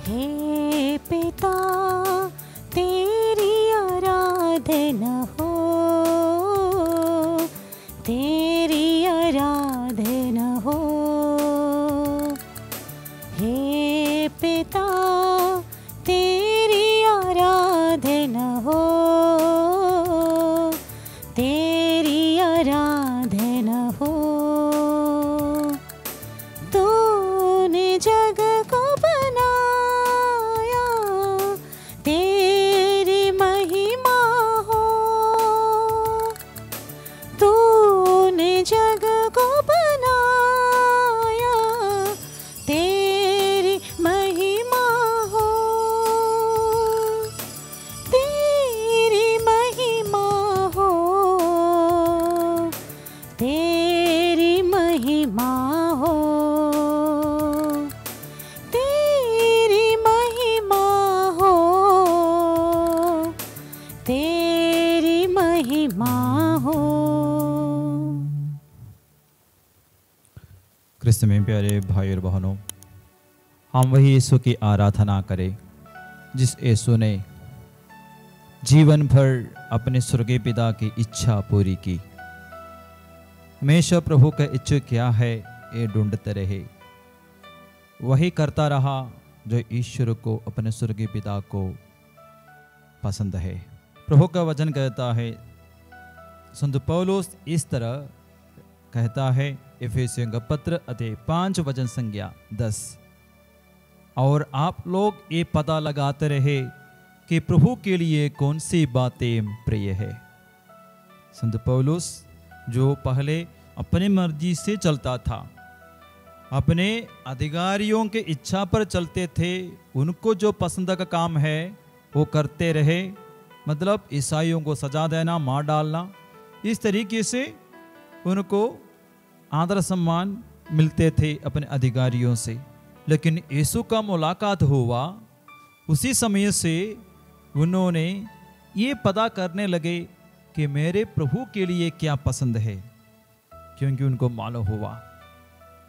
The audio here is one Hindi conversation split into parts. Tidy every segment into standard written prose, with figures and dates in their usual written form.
हे पिता तेरी आराधना हो, तेरी आराधना हो। हे पिता तेरी आराधना हो, तेरी आराधना हो। तूने जग को बनाया, तेरी महिमा हो। तूने जग को बनाया, तेरी महिमा हो। तेरी महिमा हो, तेरी महिमा हो, तेरी महिमा हो, तेरी महिमा हो। क्रिस्त में प्यारे भाई और बहनों, हम वही यीशु की आराधना करें जिस यीशु ने जीवन भर अपने स्वर्गीय पिता की इच्छा पूरी की। हमेशा प्रभु का इच्छा क्या है ये ढूंढते रहे, वही करता रहा जो ईश्वर को, अपने स्वर्गीय पिता को पसंद है। प्रभु का वचन कहता है, संत पौलुस इस तरह कहता है, इफिसियों का पत्र अध्याय 5 वचन संज्ञा 10, और आप लोग ये पता लगाते रहे कि प्रभु के लिए कौन सी बातें प्रिय है। संत पौलुस जो पहले अपनी मर्जी से चलता था, अपने अधिकारियों के इच्छा पर चलते थे, उनको जो पसंद का काम है वो करते रहे, मतलब ईसाइयों को सजा देना, मार डालना, इस तरीके से उनको आदर सम्मान मिलते थे अपने अधिकारियों से। लेकिन यीशु का मुलाकात हुआ, उसी समय से उन्होंने ये पता करने लगे कि मेरे प्रभु के लिए क्या पसंद है, क्योंकि उनको मालूम हुआ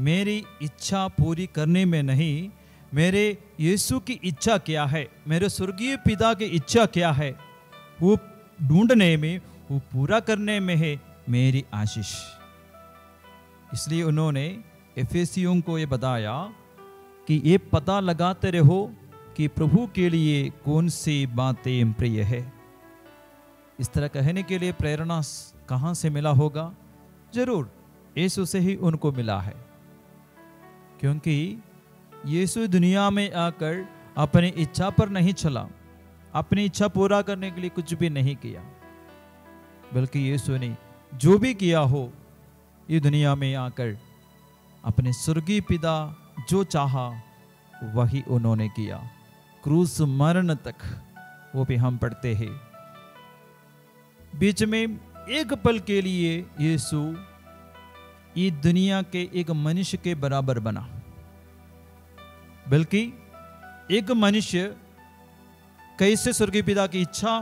मेरी इच्छा पूरी करने में नहीं, मेरे यीशु की इच्छा क्या है, मेरे स्वर्गीय पिता की इच्छा क्या है, वो ढूंढने में, वो पूरा करने में है मेरी आशीष। इसलिए उन्होंने एफेसियों को ये बताया कि ये पता लगाते रहो कि प्रभु के लिए कौन सी बातें प्रिय है। इस तरह कहने के लिए प्रेरणा कहाँ से मिला होगा? जरूर यीशु से ही उनको मिला है, क्योंकि यीशु दुनिया में आकर अपनी इच्छा पर नहीं चला, अपनी इच्छा पूरा करने के लिए कुछ भी नहीं किया, बल्कि यीशु ने जो भी किया हो, ये दुनिया में आकर अपने स्वर्गीय पिता जो चाहा वही उन्होंने किया, क्रूस मरण तक। वो भी हम पढ़ते हैं। बीच में एक पल के लिए यीशु ये दुनिया के एक मनुष्य के बराबर बना, बल्कि एक मनुष्य कैसे स्वर्गीय पिता की इच्छा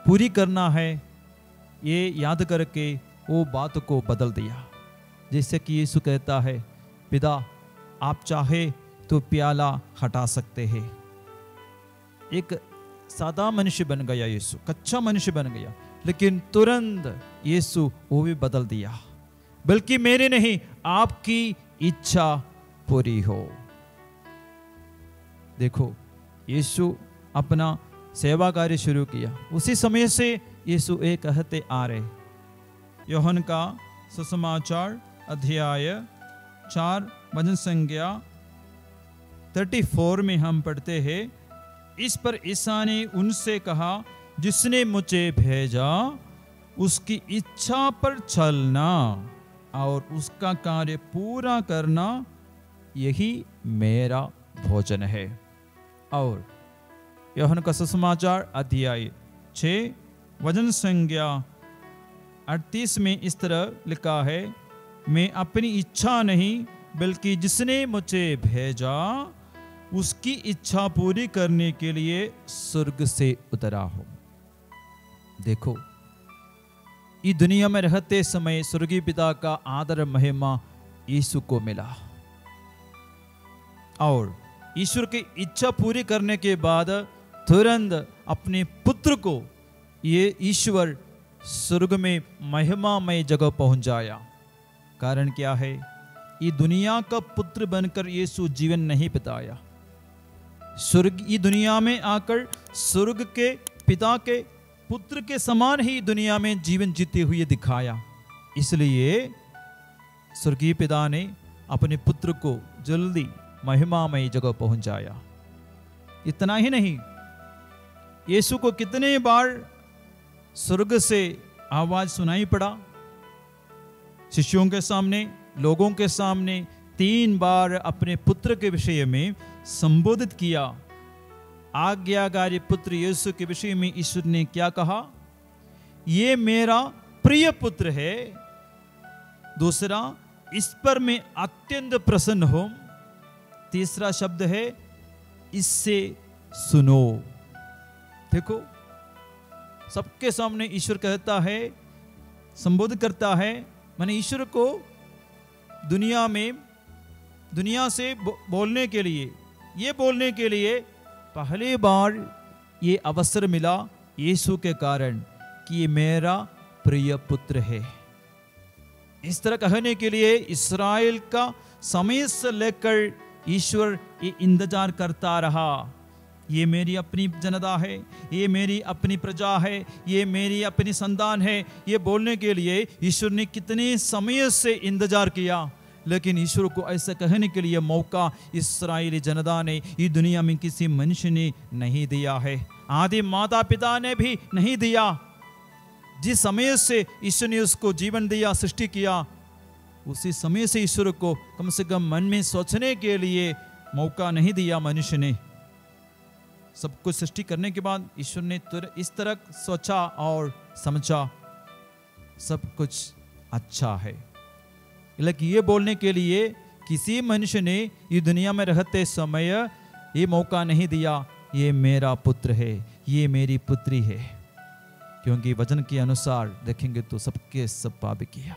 पूरी करना है ये याद करके वो बात को बदल दिया। जैसे कि यीशु कहता है, पिता आप चाहे तो प्याला हटा सकते हैं। एक सादा मनुष्य बन गया यीशु, कच्चा मनुष्य बन गया, लेकिन तुरंत यीशु वो भी बदल दिया, बल्कि मेरे नहीं आपकी इच्छा पूरी हो। देखो यीशु अपना सेवा कार्य शुरू किया, उसी समय से यीशु ये कहते आ रहे। यूहन्ना का सुसमाचार अध्याय 4 वचन संज्ञा 34 में हम पढ़ते हैं, इस पर ईसा ने उनसे कहा, जिसने मुझे भेजा उसकी इच्छा पर चलना और उसका कार्य पूरा करना, यही मेरा भोजन है। और यूहन्ना का सुसमाचार अध्याय 6 वचन संज्ञा 38 में इस तरह लिखा है, मैं अपनी इच्छा नहीं बल्कि जिसने मुझे भेजा उसकी इच्छा पूरी करने के लिए स्वर्ग से उतरा हूं। देखो इस दुनिया में रहते समय स्वर्गीय पिता का आदर महिमा यीशु को मिला, और ईश्वर की इच्छा पूरी करने के बाद तुरंत अपने पुत्र को ये ईश्वर स्वर्ग में महिमामय जगह पहुंचाया। कारण क्या है? ये दुनिया का पुत्र बनकर यीशु जीवन नहीं बिताया, स्वर्ग ये दुनिया में आकर स्वर्ग के पिता के पुत्र के समान ही दुनिया में जीवन जीते हुए दिखाया। इसलिए स्वर्गीय पिता ने अपने पुत्र को जल्दी महिमामय जगह पहुंचाया। इतना ही नहीं, यीशु को कितने बार स्वर्ग से आवाज सुनाई पड़ा। शिष्यों के सामने, लोगों के सामने 3 बार अपने पुत्र के विषय में संबोधित किया। आज्ञाकारी पुत्र यीशु के विषय में ईश्वर ने क्या कहा? ये मेरा प्रिय पुत्र है। दूसरा, इस पर मैं अत्यंत प्रसन्न हूं। तीसरा शब्द है, इससे सुनो। देखो, सबके सामने ईश्वर कहता है, संबोधित करता है। मैंने ईश्वर को दुनिया से बोलने के लिए, ये बोलने के लिए पहली बार ये अवसर मिला यीशु के कारण कि ये मेरा प्रिय पुत्र है। इस तरह कहने के लिए इस्राएल का समय से लेकर ईश्वर ये इंतजार करता रहा। ये मेरी अपनी जनता है, ये मेरी अपनी प्रजा है, ये मेरी अपनी संतान है। ये बोलने के लिए ईश्वर ने कितने समय से इंतजार किया, लेकिन ईश्वर को ऐसा कहने के लिए मौका इस्राएली जनता ने, ये दुनिया में किसी मनुष्य ने नहीं दिया है। आदि माता पिता ने भी नहीं दिया। जिस समय से ईश्वर ने उसको जीवन दिया, सृष्टि किया, उसी समय से ईश्वर को कम से कम मन में सोचने के लिए मौका नहीं दिया मनुष्य ने। सब कुछ सृष्टि करने के बाद ईश्वर ने इस तरह सोचा और समझा सब कुछ अच्छा है। लेकिन ये बोलने के लिए किसी मनुष्य ने ये दुनिया में रहते समय ये मौका नहीं दिया, ये मेरा पुत्र है, ये मेरी पुत्री है। क्योंकि वचन के अनुसार देखेंगे तो सबके सब पाप किया।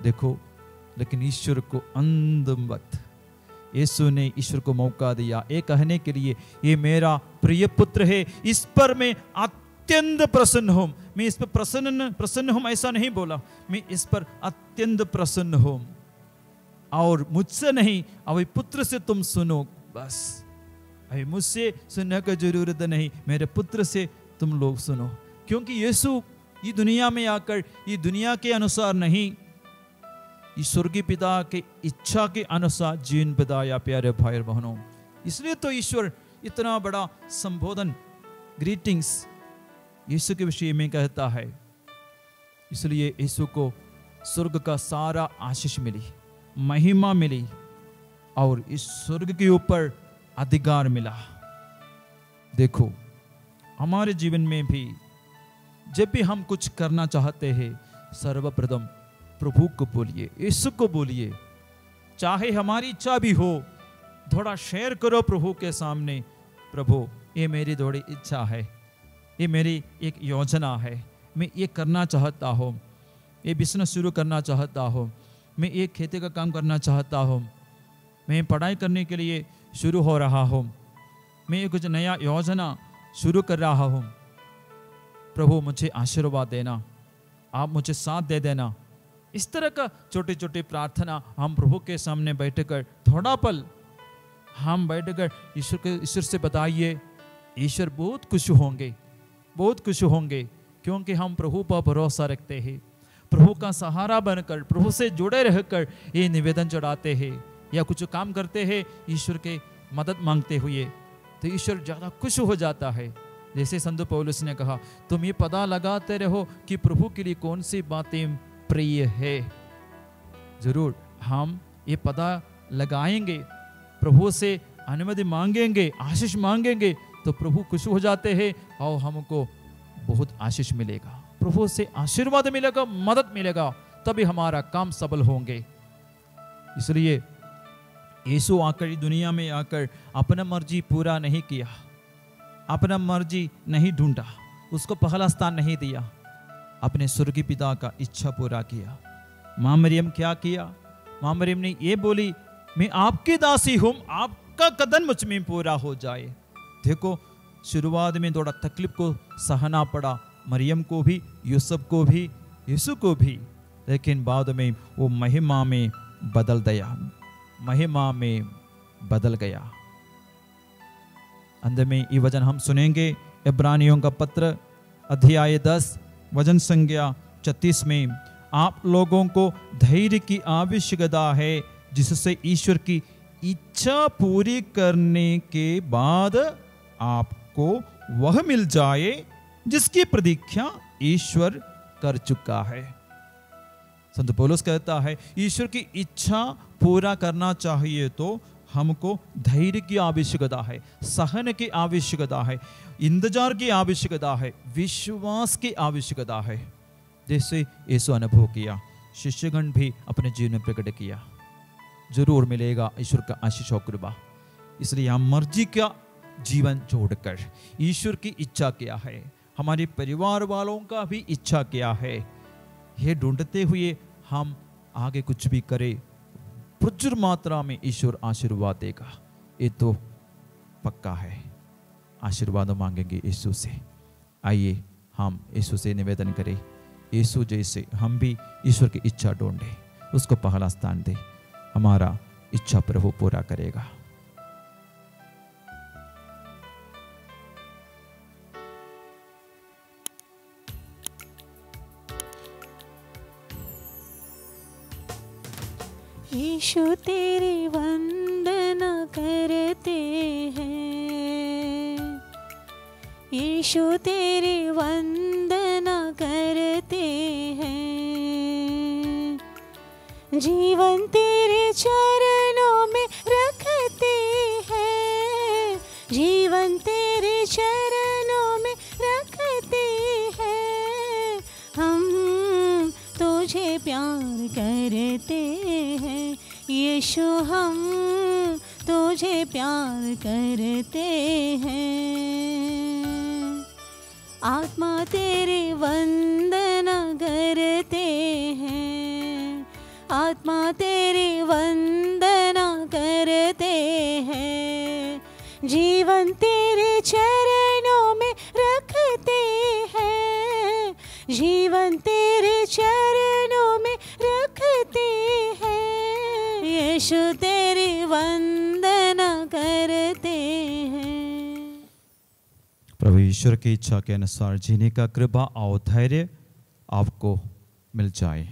देखो, लेकिन ईश्वर को अंधमत, यीशु ने ईश्वर को मौका दिया ये कहने के लिए, ये मेरा प्रिय पुत्र है, इस पर मैं अत्यंत प्रसन्न हूं। मैं इस पर प्रसन्न हूं ऐसा नहीं बोला, मैं इस पर अत्यंत प्रसन्न हूं। और मुझसे नहीं, अभी पुत्र से तुम सुनो। बस अभी मुझसे सुनने की जरूरत नहीं, मेरे पुत्र से तुम लोग सुनो। क्योंकि यीशु ये दुनिया में आकर ये दुनिया के अनुसार नहीं, ये स्वर्गीय पिता के इच्छा के अनुसार जीवन बिताया। प्यारे भाई और बहनों, इसलिए तो ईश्वर इतना बड़ा संबोधन, ग्रीटिंग्स यीशु के विषय में कहता है। इसलिए यीशु को स्वर्ग का सारा आशीष मिली, महिमा मिली, और इस स्वर्ग के ऊपर अधिकार मिला। देखो, हमारे जीवन में भी जब भी हम कुछ करना चाहते हैं, सर्वप्रथम प्रभु को बोलिए, यीशु को बोलिए। चाहे हमारी इच्छा भी हो, थोड़ा शेयर करो प्रभु के सामने। प्रभु, ये मेरी थोड़ी इच्छा है, ये मेरी एक योजना है, मैं ये करना चाहता हूँ, ये बिजनेस शुरू करना चाहता हूँ, मैं एक खेती का काम करना चाहता हूँ, मैं पढ़ाई करने के लिए शुरू हो रहा हूँ, मैं कुछ नया योजना शुरू कर रहा हूँ। प्रभु, मुझे आशीर्वाद देना, आप मुझे साथ दे देना। इस तरह का छोटे छोटे प्रार्थना हम प्रभु के सामने बैठकर थोड़ा पल हम बैठकर ईश्वर से बताइए। ईश्वर बहुत खुश होंगे, बहुत खुश होंगे, क्योंकि हम प्रभु पर भरोसा रखते हैं, प्रभु का सहारा बनकर, प्रभु से जुड़े रहकर ये निवेदन चढ़ाते हैं या कुछ काम करते हैं ईश्वर के मदद मांगते हुए, तो ईश्वर ज़्यादा खुश हो जाता है। जैसे संत पौलुस ने कहा, तुम ये पता लगाते रहो कि प्रभु के लिए कौन सी बातें प्रिय है। जरूर हम ये पता लगाएंगे, प्रभु से अनुमति मांगेंगे, आशीष मांगेंगे, तो प्रभु खुश हो जाते हैं और हमको बहुत आशीष मिलेगा, प्रभु से आशीर्वाद मिलेगा, मदद मिलेगा, तभी हमारा काम सफल होंगे। इसलिए यीशु आकर दुनिया में आकर अपना मर्जी पूरा नहीं किया, अपना मर्जी नहीं ढूंढा, उसको पहला स्थान नहीं दिया, अपने स्वर्गीय पिता का इच्छा पूरा किया। माँ मरियम क्या किया? माँ मरियम ने ये बोली, मैं आपकी दासी हूँ, आप आपका कदम मुझ में पूरा हो जाए। देखो, शुरुआत में थोड़ा तकलीफ को सहना पड़ा, मरियम को भी, यूसुफ को भी, यीशु को भी, लेकिन बाद में वो महिमा में बदल गया, महिमा में बदल गया। अंत में ये वचन हम सुनेंगे इब्रानियों का पत्र अध्याय 10 वचन संख्या 36 में, आप लोगों को धैर्य की आवश्यकता है जिससे ईश्वर की इच्छा पूरी करने के बाद आपको वह मिल जाए जिसकी प्रतीक्षा ईश्वर कर चुका है। संत पौलुस कहता है ईश्वर की इच्छा पूरा करना चाहिए तो हमको धैर्य की आवश्यकता है, सहन की आवश्यकता है, इंतजार की आवश्यकता है, विश्वास की आवश्यकता है। जैसे यीशु अनुभव किया, शिष्यगण भी अपने जीवन में प्रकट किया। जरूर मिलेगा ईश्वर का आशीष और कृपा। इसलिए हम मर्जी का जीवन छोड़कर ईश्वर की इच्छा क्या है, हमारे परिवार वालों का भी इच्छा क्या है, ये ढूंढते हुए हम आगे कुछ भी करें, प्रचुर मात्रा में ईश्वर आशीर्वाद देगा, ये तो पक्का है। आशीर्वाद मांगेंगे यीशु से। आइए हम यीशु से निवेदन करें, यीशु जैसे हम भी ईश्वर की इच्छा ढूंढे, उसको पहला स्थान दे, हमारा इच्छा प्रभु पूरा करेगा। यीशु तेरी वंदना करते हैं, यीशु तेरी वंदना करते हैं, जीवन तेरे चरणों में रखते हैं, जीवन तेरे चरणों में रखते हैं, हम तुझे प्यार करते हैं यीशु, हम तुझे प्यार करते हैं। आत्मा तेरी वंदना करते हैं, आत्मा तेरी वंदना करते हैं, जीवन तेरे चरणों में रखते हैं, जीवन तेरे चरणों में रखते हैं, यीशु तेरी वंदना करते हैं। प्रभु ईश्वर की इच्छा के अनुसार जीने का कृपा और धैर्य आपको मिल जाए।